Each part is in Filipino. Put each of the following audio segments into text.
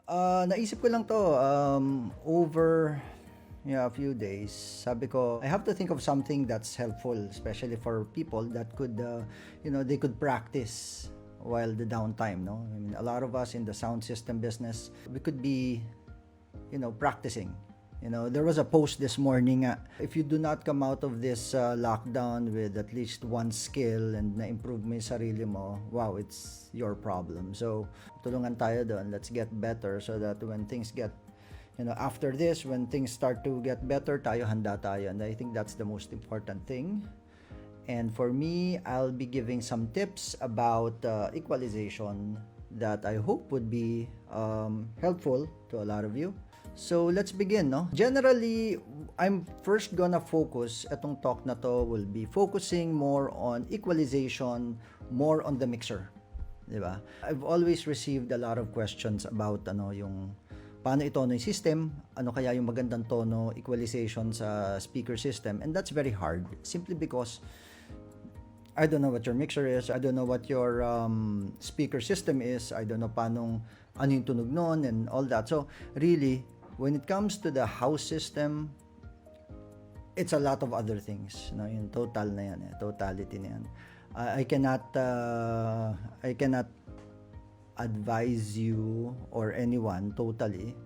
Naisip ko lang 'to, over a few days. Sabi ko, I have to think of something that's helpful, especially for people that could, they could practice while the downtime, no? I mean, a lot of us in the sound system business, we could be, practicing. There was a post this morning, if you do not come out of this lockdown with at least one skill and na-improve mo yung sarili mo, wow, it's your problem. So, tulungan tayo doon. Let's get better so that when things get, after this, when things start to get better, handa tayo. And I think that's the most important thing. And for me, I'll be giving some tips about equalization that I hope would be helpful to a lot of you. So, let's begin, no? Generally, I'm first gonna focus, itong talk na to will be focusing more on equalization, more on the mixer. Diba? I've always received a lot of questions about, yung paano itono yung system, ano kaya yung magandang tono, equalization sa speaker system, and that's very hard, simply because I don't know what your mixer is, I don't know what your speaker system is, I don't know ano yung tunog nun, and all that. So, really, when it comes to the house system, it's a lot of other things. Yung total na yan, totality na yan. I cannot advise you or anyone totally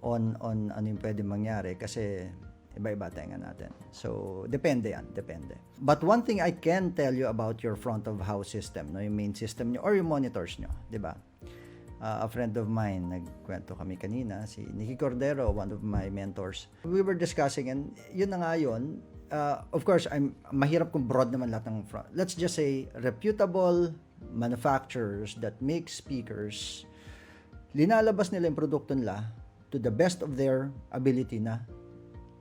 on ano yung pwede mangyari kasi iba-iba tenga natin. So, depende yan, depende. But one thing I can tell you about your front of house system, yung main system nyo or yung monitors nyo, di ba? A friend of mine, nagkwento kami kanina, si Nicky Cordero, one of my mentors. We were discussing, and yun na nga yun. Of course, mahirap kung broad naman lahat ng front. Let's just say, reputable manufacturers that make speakers, linalabas nila yung produkto nila to the best of their ability na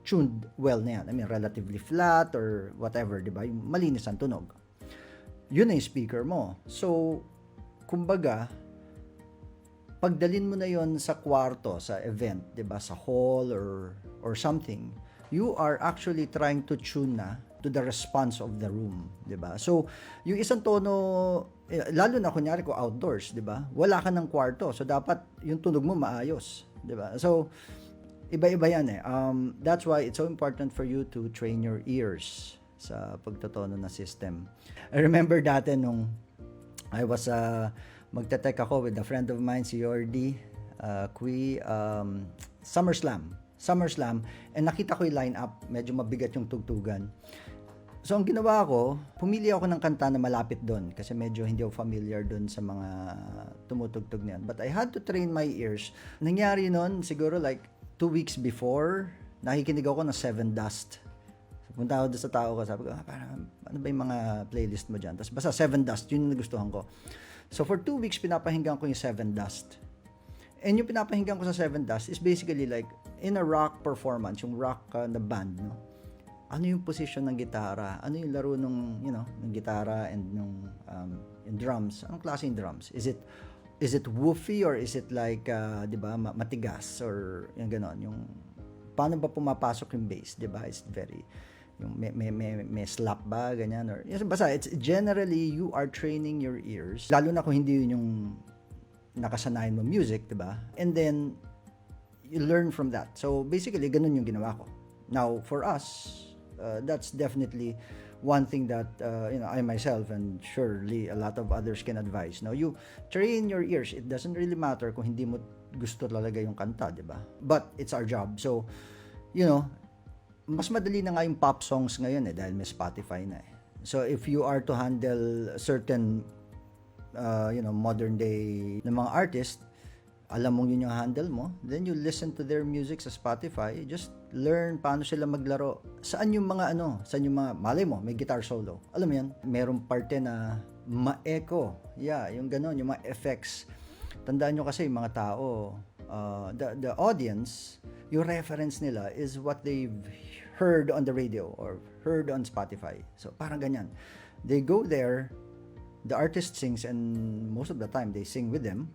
tuned well na yan. I mean, relatively flat or whatever, di ba? Yung malinis ang tunog. Yun na yung speaker mo. So, kumbaga, pagdalin mo na yon sa kwarto, sa event, 'di ba, sa hall or something, you are actually trying to tune na to the response of the room, 'di ba? So, yung isang tono, lalo na kunyari ko outdoors, 'di ba? Wala ka ng kwarto, so dapat yung tunog mo maayos, 'di ba? So, iba-iba yan eh. That's why it's so important for you to train your ears sa pagtotono na system. I remember dati nung I was magte-tech ako with a friend of mine, si Yordi, SummerSlam, and nakita ko yung lineup, medyo mabigat yung tugtugan. So, ang ginawa ko, pumili ako ng kanta na malapit doon kasi medyo hindi ako familiar doon sa mga tumutugtog niyan. But I had to train my ears. Nangyari noon, siguro like 2 weeks before, nakikinig ako ng Seven Dust. So, punta ako doon sa tao ko, sabi ko, parang, ano ba yung mga playlist mo dyan? Tapos basta Seven Dust, yun yung nagustuhan ko. So, for 2 weeks, pinapahinggan ko yung Seven Dust. And yung pinapahinggan ko sa Seven Dust is basically like, in a rock performance, yung rock na band, no? Ano yung position ng gitara? Ano yung laro ng gitara and yung drums? Anong klase yung drums? Is it woofy or is it like, di ba, matigas or yung ganon? Yung, paano ba pumapasok yung bass? Di ba? It's very, yung may slap ba, ganyan, or basta it's generally you are training your ears, lalo na kung hindi yun yung nakasanayan mo music, diba? And then you learn from that. So basically ganun yung ginawa ko. Now for us, that's definitely one thing that I myself and surely a lot of others can advise. Now you train your ears. It doesn't really matter kung hindi mo gusto talaga yung kanta, diba? But it's our job. So mas madali na nga yung pop songs ngayon dahil may Spotify na eh. So if you are to handle certain modern day ng mga artist, alam mong yun yung handle mo, then you listen to their music sa Spotify, just learn paano sila maglaro. Saan yung mga malay mo, may guitar solo. Alam mo yan, merong parte na ma-echo. Yeah, yung ganon, yung mga effects. Tandaan nyo kasi yung mga tao, the audience, yung reference nila is what they've heard on the radio or heard on Spotify. So, parang ganyan. They go there, the artist sings, and most of the time, they sing with them.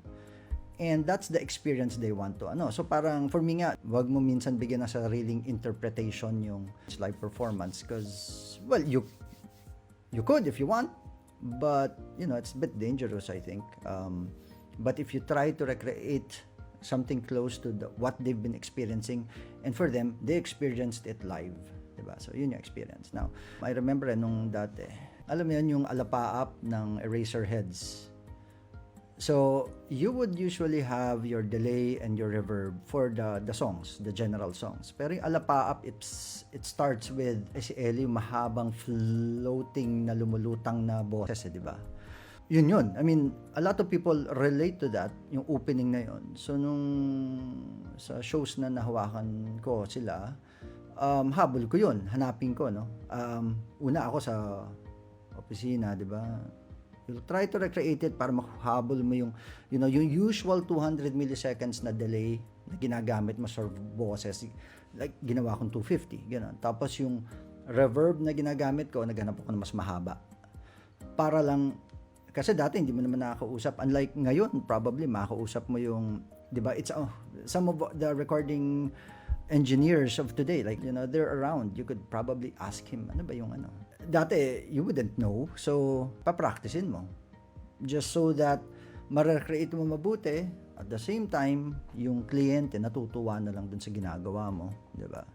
And that's the experience they want to, So, parang, for me nga, wag mo minsan bigyan ng sariling interpretation yung live performance because, well, you could if you want, but, it's a bit dangerous, I think. But if you try to recreate something close to what they've been experiencing, and for them, they experienced it live. Diba? So, yun yung experience. Now, I remember nung dati, alam mo yun, yung alapaap ng Eraserheads. So, you would usually have your delay and your reverb for the songs, the general songs. Pero yung alapaap, it starts with, si Ellie, mahabang floating na lumulutang na boses, di ba? Yun. I mean, a lot of people relate to that, yung opening na yun. So, sa shows na nahawakan ko sila, habol ko yun, hanapin ko, no? Una ako sa opisina, di ba? You'll try to recreate it para makahabol mo yung, yung usual 200 milliseconds na delay na ginagamit mo sa boses. Like, ginawa kong 250, gano'n. Tapos yung reverb na ginagamit ko, naghanap ako ng mas mahaba. Para lang, kasi dati hindi mo naman nakakausap. Unlike ngayon, probably makakausap mo yung, di ba, it's, some of the recording engineers of today, like, they're around. You could probably ask him, ano ba yung ano? Dati, you wouldn't know. So, papracticein mo. Just so that ma-recreate mo mabuti. At the same time, yung kliyente natutuwa na lang dun sa ginagawa mo. Diba?